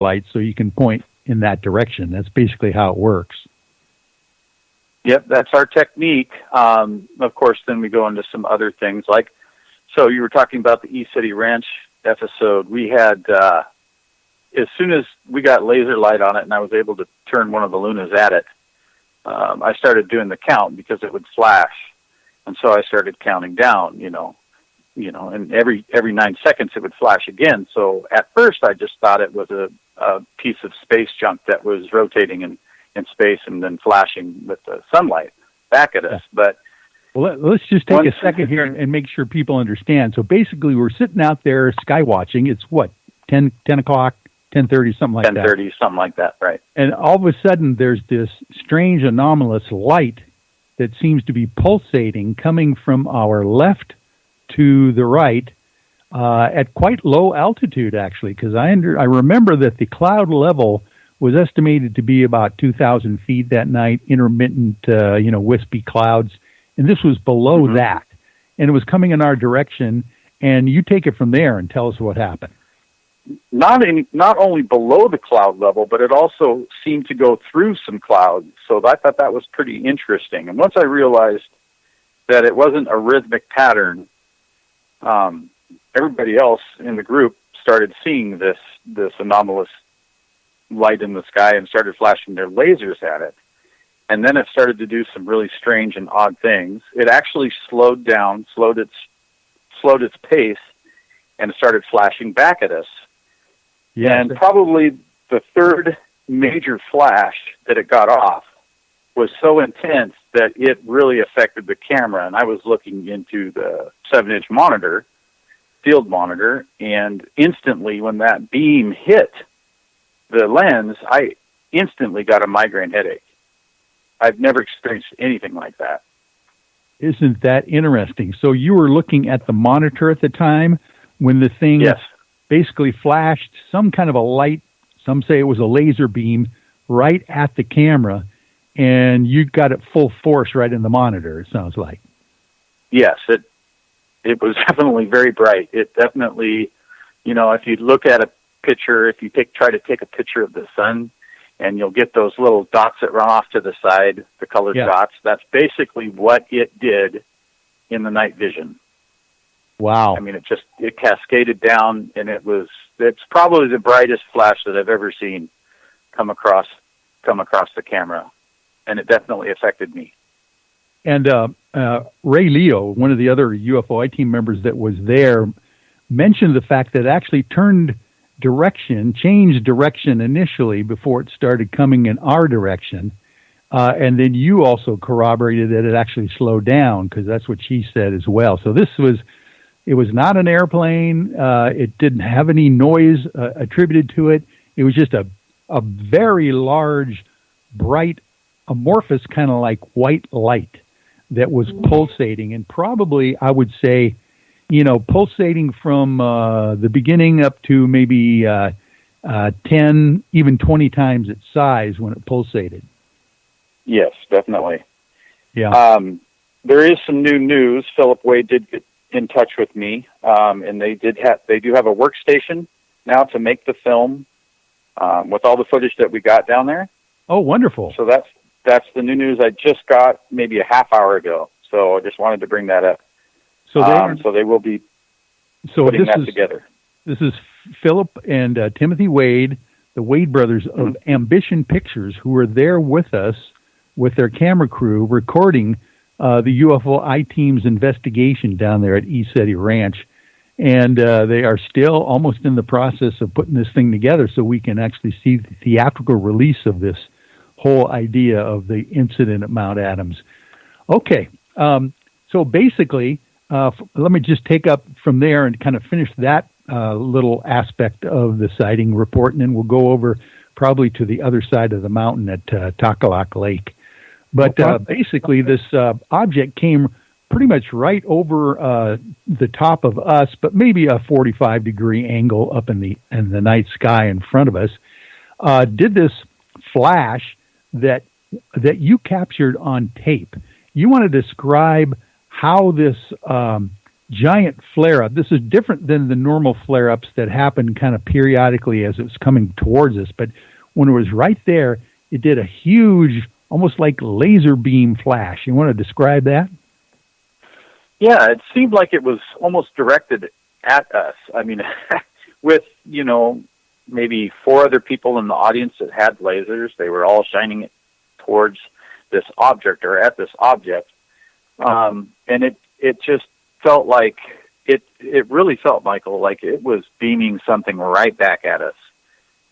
light so you can point in that direction. That's basically how it works. Yep, that's our technique. Of course, then we go into some other things like, so you were talking about the East City Ranch episode. We had, as soon as we got laser light on it and I was able to turn one of the lunas at it, I started doing the count because it would flash. And so I started counting down, and every 9 seconds it would flash again. So at first I just thought it was a piece of space junk that was rotating in space and then flashing with the sunlight back at us. But let's just take a second here and make sure people understand. So basically we're sitting out there sky watching. It's what, 10 o'clock, 10:30, something like that. 10:30, something like that, right. And all of a sudden there's this strange anomalous light that seems to be pulsating coming from our left to the right at quite low altitude, actually, because I remember that the cloud level was estimated to be about 2,000 feet that night, intermittent, wispy clouds, and this was below that, and it was coming in our direction, and you take it from there and tell us what happened. Not only below the cloud level, but it also seemed to go through some clouds, so I thought that was pretty interesting. And once I realized that it wasn't a rhythmic pattern, everybody else in the group started seeing this anomalous light in the sky and started flashing their lasers at it. And then it started to do some really strange and odd things. It actually slowed its pace, and it started flashing back at us. Yeah, and probably the third major flash that it got off was so intense that it really affected the camera. And I was looking into the 7-inch monitor, field monitor, and instantly when that beam hit the lens, I instantly got a migraine headache. I've never experienced anything like that. Isn't that interesting? So you were looking at the monitor at the time when the thing basically flashed some kind of a light, some say it was a laser beam, right at the camera, and you got it full force right in the monitor, it sounds like. Yes, it was definitely very bright. It definitely, if you look at a picture, if you try to take a picture of the sun, and you'll get those little dots that run off to the side, the colored dots, that's basically what it did in the night vision. Wow. I mean, it cascaded down, and it's probably the brightest flash that I've ever seen come across the camera, and it definitely affected me. And Ray Leo, one of the other UFOI team members that was there, mentioned the fact that it actually changed direction initially before it started coming in our direction. And then you also corroborated that it actually slowed down, because that's what she said as well. So it was not an airplane. It didn't have any noise attributed to it. It was just a very large, bright, amorphous, kind of like white light that was pulsating. And probably, I would say, pulsating from the beginning up to maybe 10, even 20 times its size when it pulsated. Yes, definitely. Yeah. There is some new news. Philip Wade did get in touch with me, and they do have a workstation now to make the film with all the footage that we got down there. Oh, wonderful. So that's the new news I just got maybe a half hour ago. So I just wanted to bring that up. So they will be putting that together. This is Philip and Timothy Wade, the Wade brothers of Ambition Pictures, who were there with us with their camera crew recording the UFO I-Team's investigation down there at East City Ranch. And they are still almost in the process of putting this thing together so we can actually see the theatrical release of this whole idea of the incident at Mount Adams. Okay, so basically, let me just take up from there and kind of finish that little aspect of the sighting report, and then we'll go over probably to the other side of the mountain at Takalak Lake. But basically, this object came pretty much right over the top of us, but maybe a 45-degree angle up in the night sky in front of us. Did this flash that you captured on tape? You want to describe how this giant flare-up. This is different than the normal flare-ups that happen kind of periodically as it's coming towards us. But when it was right there, it did a huge, almost like laser beam flash. You want to describe that? Yeah, it seemed like it was almost directed at us. I mean, with, maybe 4 other people in the audience that had lasers. They were all shining it towards this object or at this object. And it just felt like, it really felt, Michael, like it was beaming something right back at us.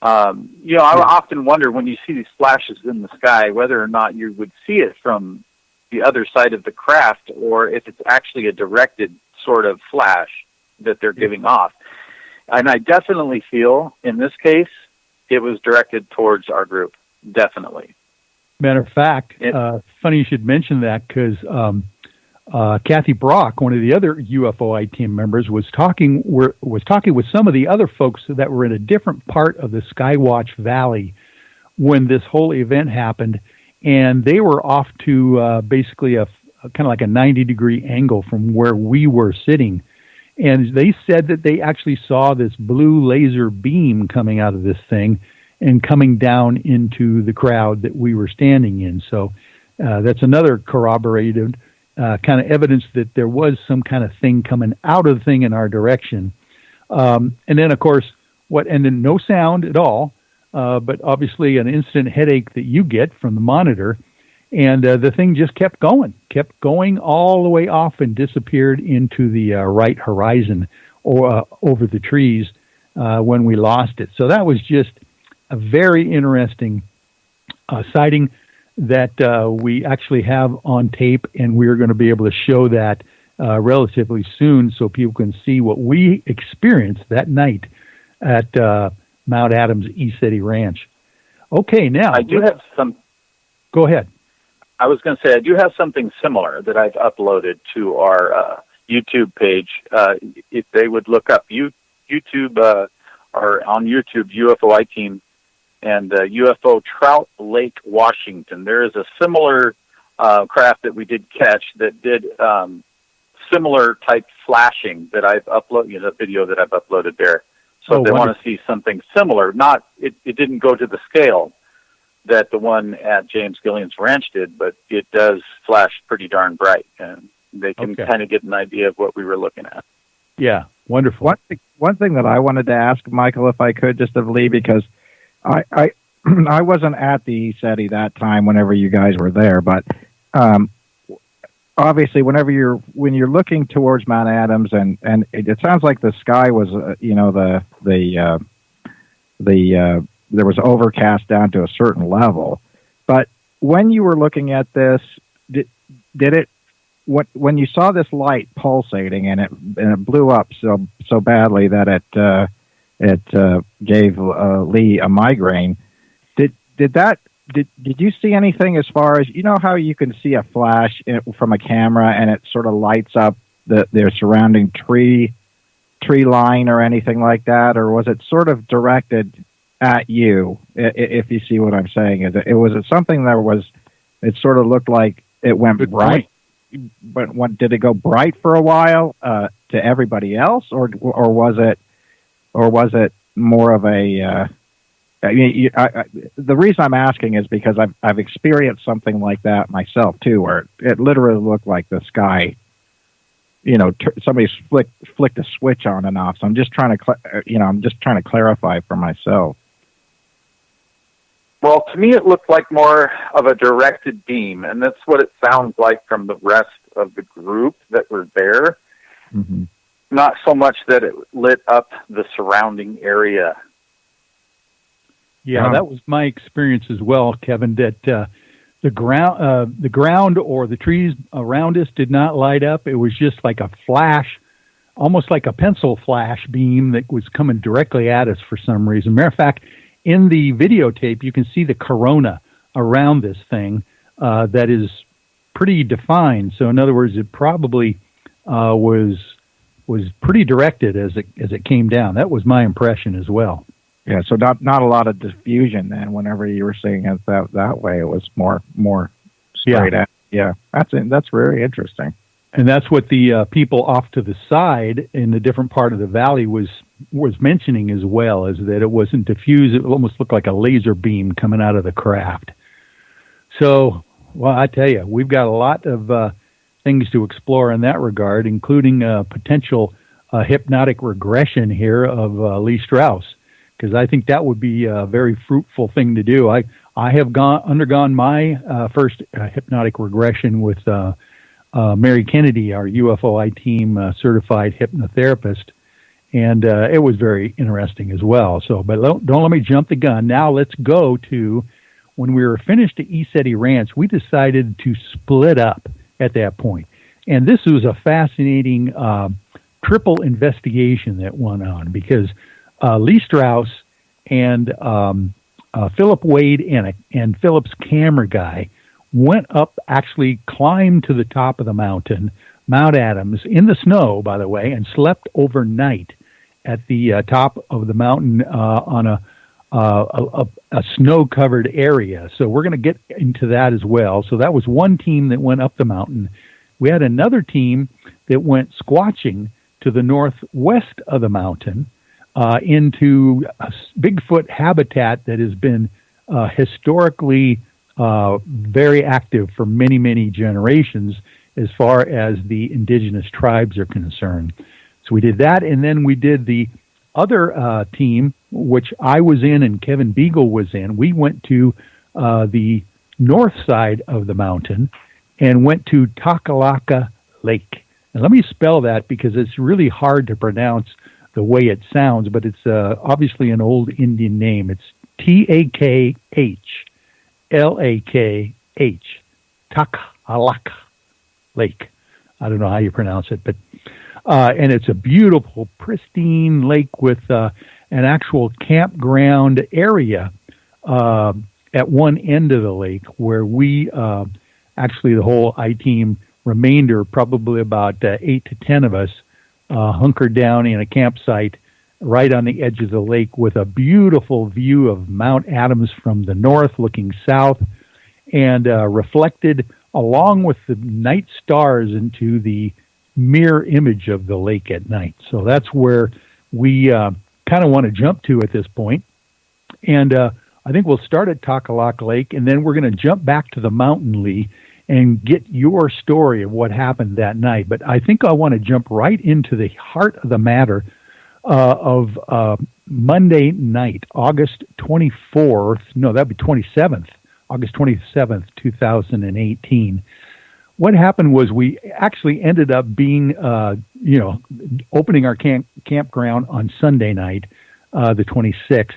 I often wonder when you see these flashes in the sky, whether or not you would see it from the other side of the craft or if it's actually a directed sort of flash that they're giving off. And I definitely feel, in this case, it was directed towards our group. Definitely. Matter of fact, funny you should mention that because Kathy Brock, one of the other UFOI team members, was talking with some of the other folks that were in a different part of the Skywatch Valley when this whole event happened, and they were off to basically a kind of like a 90-degree angle from where we were sitting. And they said that they actually saw this blue laser beam coming out of this thing and coming down into the crowd that we were standing in. So that's another corroborated kind of evidence that there was some kind of thing coming out of the thing in our direction. And then, of course, and then no sound at all, but obviously an instant headache that you get from the monitor. And the thing just kept going all the way off and disappeared into the right horizon or over the trees when we lost it. So that was just a very interesting sighting that we actually have on tape, and we're going to be able to show that relatively soon so people can see what we experienced that night at Mount Adams East City Ranch. Okay, now... I do have some... Go ahead. I was going to say, I do have something similar that I've uploaded to our YouTube page. If they would look up YouTube, or on YouTube, UFOI team, and UFO Trout Lake, Washington. There is a similar craft that we did catch that did similar type flashing that I've uploaded, the video that I've uploaded there. So if they want to see something similar, it didn't go to the scale that the one at James Gillian's ranch did, but it does flash pretty darn bright, and they can kind of get an idea of what we were looking at. Yeah, wonderful. One thing that I wanted to ask Michael, if I could, just of Lee, because I wasn't at the SETI that time whenever you guys were there, but obviously when you're looking towards Mount Adams, and it sounds like the sky was there was overcast down to a certain level. But when you were looking at this, when you saw this light pulsating and it blew up so badly that it gave Lee a migraine, did you see anything as far as, how you can see a flash from a camera and it sort of lights up their surrounding tree line or anything like that, or was it sort of directed at you, if you see what I'm saying? Was it something it sort of looked like it went bright, but did it go bright for a while to everybody else, or was it more of a? The reason I'm asking is because I've experienced something like that myself too, where it literally looked like the sky. Somebody flicked a switch on and off. So I'm just trying to clarify for myself. Well, to me, it looked like more of a directed beam, and that's what it sounds like from the rest of the group that were there. Mm-hmm. Not so much that it lit up the surrounding area. Yeah, that was my experience as well, Kevin, that the ground or the trees around us did not light up. It was just like a flash, almost like a pencil flash beam that was coming directly at us for some reason. Matter of fact, in the videotape, you can see the corona around this thing that is pretty defined. So, in other words, it probably was pretty directed as it came down. That was my impression as well. Yeah, so not a lot of diffusion then. Whenever you were seeing it that way, it was more straight at. Yeah, that's very interesting. And that's what the people off to the side in the different part of the valley was mentioning as well, is that it wasn't diffused. It almost looked like a laser beam coming out of the craft. So, well, I tell you, we've got a lot of things to explore in that regard, including potential hypnotic regression here of Lee Strauss, because I think that would be a very fruitful thing to do. I have undergone my first hypnotic regression with Mary Kennedy, our UFOI team certified hypnotherapist, and it was very interesting as well. So, but don't let me jump the gun. Now let's go to when we were finished at ECETI Ranch. We decided to split up at that point, and this was a fascinating triple investigation that went on because Lee Strauss and Philip Wade and Philip's camera guy went up, actually climbed to the top of the mountain, Mount Adams, in the snow, by the way, and slept overnight at the top of the mountain on a snow-covered area. So we're going to get into that as well. So that was one team that went up the mountain. We had another team that went squatching to the northwest of the mountain into a Bigfoot habitat that has been historically very active for many, many generations as far as the indigenous tribes are concerned. So we did that, and then we did the other team, which I was in and Kevin Beagle was in. We went to the north side of the mountain and went to Takalaka Lake. And let me spell that because it's really hard to pronounce the way it sounds, but it's obviously an old Indian name. It's Taklh. Lakh, Takalaka Lake. I don't know how you pronounce it, but and it's a beautiful, pristine lake with an actual campground area at one end of the lake where we actually the whole I-team remainder, probably about 8 to 10 of us, hunkered down in a campsite right on the edge of the lake with a beautiful view of Mount Adams from the north looking south and reflected along with the night stars into the mirror image of the lake at night. So that's where we kind of want to jump to at this point. And I think we'll start at Takalaka Lake, and then we're going to jump back to the mountain, Lee, and get your story of what happened that night. But I think I want to jump right into the heart of the matter of Monday night, August 24th. No, that'd be 27th, August 27th, 2018. What happened was we actually ended up being, opening our campground on Sunday night, the 26th,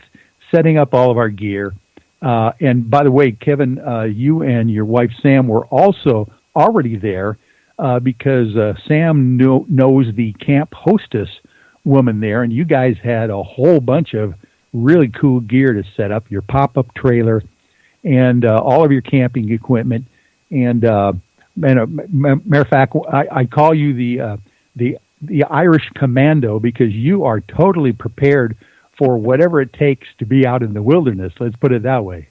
setting up all of our gear. And by the way, Kevin, you and your wife Sam were also already there because Sam knows the camp hostess woman there, and you guys had a whole bunch of really cool gear to set up, your pop-up trailer and all of your camping equipment. And matter of fact, I call you the Irish Commando because you are totally prepared for whatever it takes to be out in the wilderness. Let's put it that way.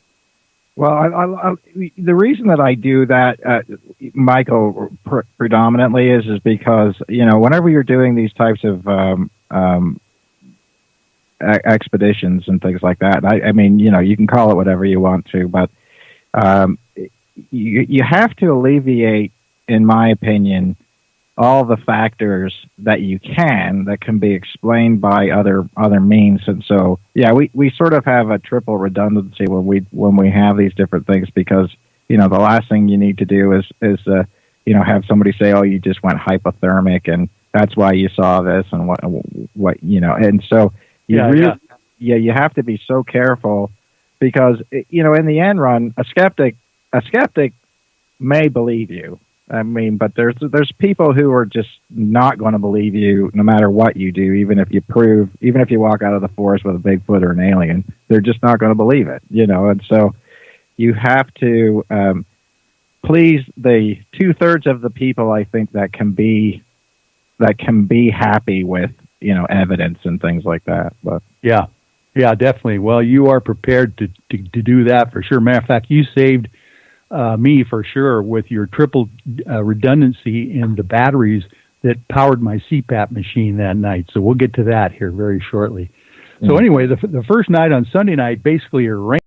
Well, the reason that I do that, Michael, predominantly is because, whenever you're doing these types of expeditions and things like that, I mean, you can call it whatever you want to, but you have to alleviate, in my opinion, all the factors that can be explained by other means. And so, yeah, we sort of have a triple redundancy when we have these different things because, the last thing you need to do is have somebody say, oh, you just went hypothermic and that's why you saw this and what, and so you have to be so careful because, in the end run, a skeptic may believe you. I mean, but there's people who are just not going to believe you no matter what you do, even if you walk out of the forest with a Bigfoot or an alien, they're just not going to believe it, and so you have to please the 2/3 of the people, I think, that can be happy with, evidence and things like that. But yeah, definitely. Well, you are prepared to do that for sure. Matter of fact, you saved me for sure with your triple redundancy in the batteries that powered my CPAP machine that night. So we'll get to that here very shortly. So anyway, the first night on Sunday night, basically it rained.